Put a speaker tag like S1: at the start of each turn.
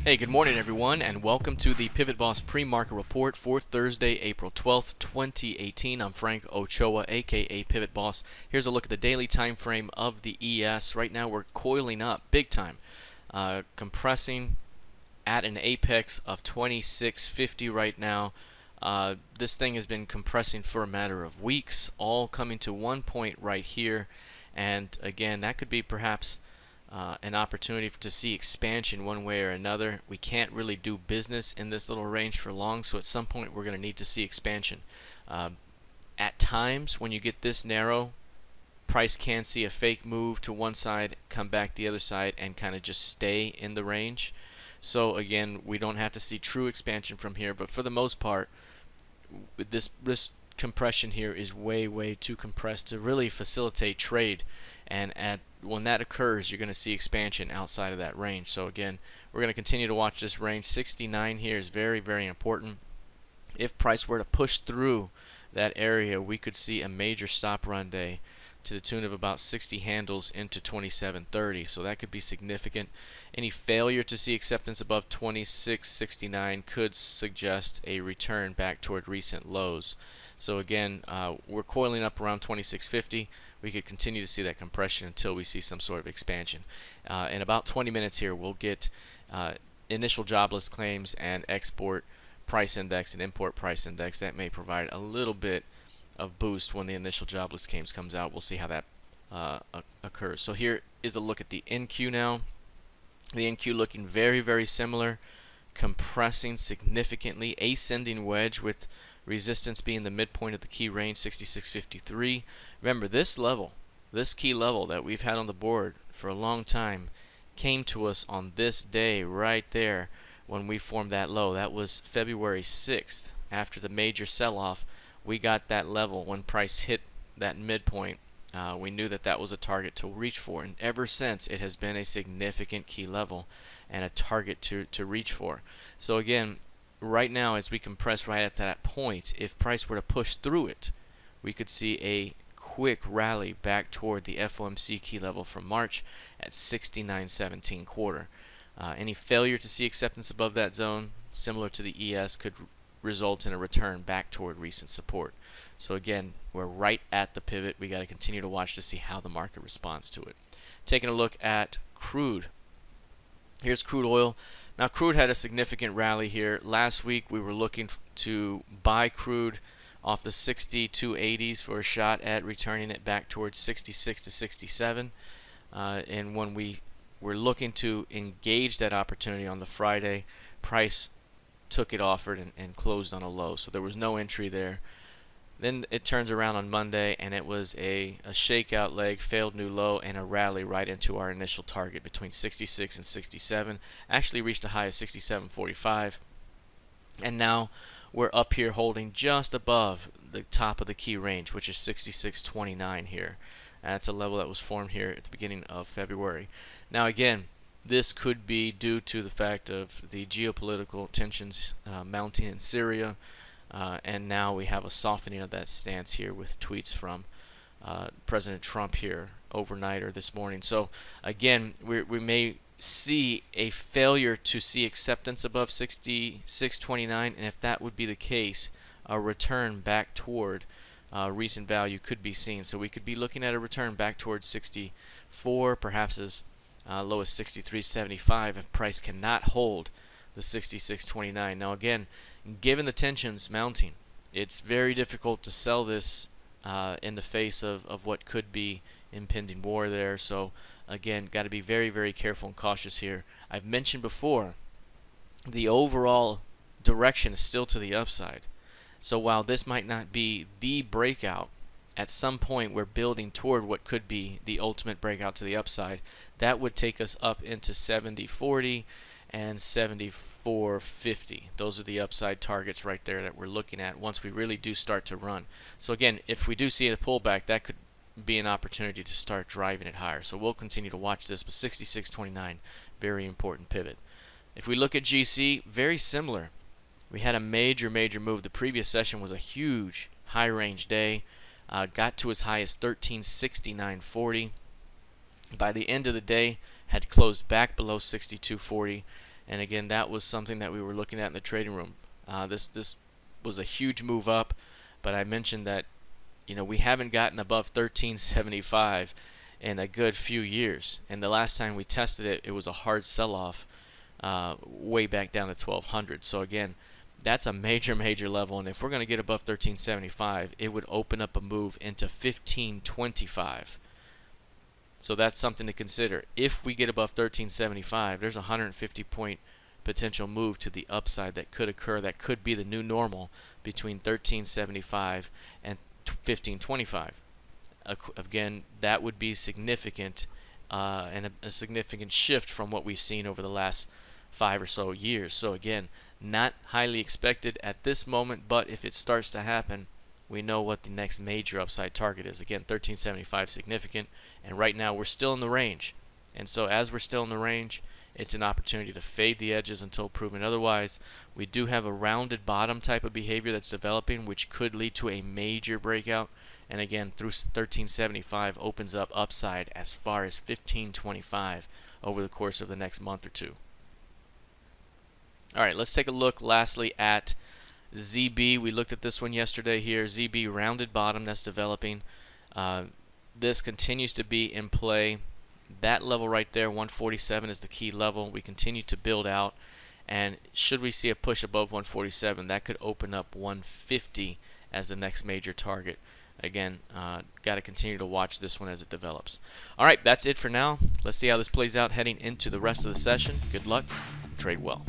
S1: Hey, good morning everyone, and welcome to the PivotBoss Pre-Market Report for Thursday, April 12th, 2018. I'm Frank Ochoa, aka PivotBoss. Here's a look at the daily time frame of the ES. Right now we're coiling up big time, compressing at an apex of 2650 right now. This thing has been compressing for a matter of weeks, all coming to one point right here, and again, that could be perhaps an opportunity to see expansion one way or another. We can't really do business in this little range for long, so at some point we're going to need to see expansion. At times, when you get this narrow, price can see a fake move to one side, come back the other side, and kind of just stay in the range. So again, we don't have to see true expansion from here, but for the most part, this compression here is way too compressed to really facilitate trade, and when that occurs, you're going to see expansion outside of that range. So again, we're going to continue to watch this range. 69 here is very important. If price were to push through that area, we could see a major stop run day to the tune of about 60 handles into 2730, so that could be significant. Any failure to see acceptance above 2669 could suggest a return back toward recent lows. So again, we're coiling up around 2650. We could continue to see that compression until we see some sort of expansion. In about 20 minutes here, we'll get initial jobless claims and export price index and import price index. That may provide a little bit of boost when the initial jobless claims comes out. We'll see how that occurs. So here is a look at the NQ now. The NQ looking very similar, compressing significantly, ascending wedge with resistance being the midpoint of the key range, 66.53. Remember, this level, this key level that we've had on the board for a long time, came to us on this day right there when we formed that low. That was February 6th. After the major sell-off, we got that level. When price hit that midpoint, we knew that that was a target to reach for, and ever since it has been a significant key level and a target to reach for. So again, right now, as we compress right at that point, if price were to push through it, we could see a quick rally back toward the FOMC key level from March at 69.17 quarter. Any failure to see acceptance above that zone, similar to the ES, could result in a return back toward recent support. So again, we're right at the pivot. We got to continue to watch to see how the market responds to it. Taking a look at crude. Here's crude oil. Now, crude had a significant rally here. Last week, we were looking to buy crude off the 62.80s for a shot at returning it back towards 66 to 67. And when we were looking to engage that opportunity on the Friday, price took it offered and closed on a low. So there was no entry there. Then it turns around on Monday, and it was a shakeout leg, failed new low, and a rally right into our initial target between 66 and 67. Actually reached a high of 67.45, and now we're up here holding just above the top of the key range, which is 66.29 here. That's a level that was formed here at the beginning of February. Now again, this could be due to the fact of the geopolitical tensions mounting in Syria. And now we have a softening of that stance here with tweets from President Trump here overnight or this morning. So again, we may see a failure to see acceptance above 66.29, and if that would be the case, a return back toward recent value could be seen. So we could be looking at a return back towards 64, perhaps as low as 63.75 if price cannot hold the 66.29. Now again, given the tensions mounting, it's very difficult to sell this in the face of what could be impending war there. So again, got to be very careful and cautious here. I've mentioned before, the overall direction is still to the upside. So while this might not be the breakout, at some point we're building toward what could be the ultimate breakout to the upside. That would take us up into 70.40 and 74.50. Those are the upside targets right there that we're looking at once we really do start to run. So again, if we do see a pullback, that could be an opportunity to start driving it higher. So we'll continue to watch this, but 66.29, very important pivot. If we look at GC, very similar. We had a major move. The previous session was a huge high range day. Got to as high as 1369.40. By the end of the day, had closed back below 62.40 And again, that was something that we were looking at in the trading room. This was a huge move up, but I mentioned that we haven't gotten above 1375 in a good few years, and the last time we tested it, it was a hard sell-off way back down to 1200. So again, that's a major level, and if we're going to get above 1375, it would open up a move into 1525. So that's something to consider. If we get above 1375, there's a 150 point potential move to the upside that could occur. That could be the new normal between 1375 and 1525. Again, that would be significant and a significant shift from what we've seen over the last 5 or so years. So again, not highly expected at this moment, but if it starts to happen, we know what the next major upside target is. Again, 1375 significant, and right now we're still in the range. And so as we're still in the range, it's an opportunity to fade the edges until proven otherwise. We do have a rounded bottom type of behavior that's developing, which could lead to a major breakout. And again, through 1375 opens up upside as far as 1525 over the course of the next month or two. All right, let's take a look lastly at ZB. We looked at this one yesterday here. ZB rounded bottom that's developing. This continues to be in play. That level right there, 147, is the key level. We continue to build out, and should we see a push above 147, that could open up 150 as the next major target. Again, got to continue to watch this one as it develops. All right, that's it for now. Let's see how this plays out heading into the rest of the session. Good luck and trade well.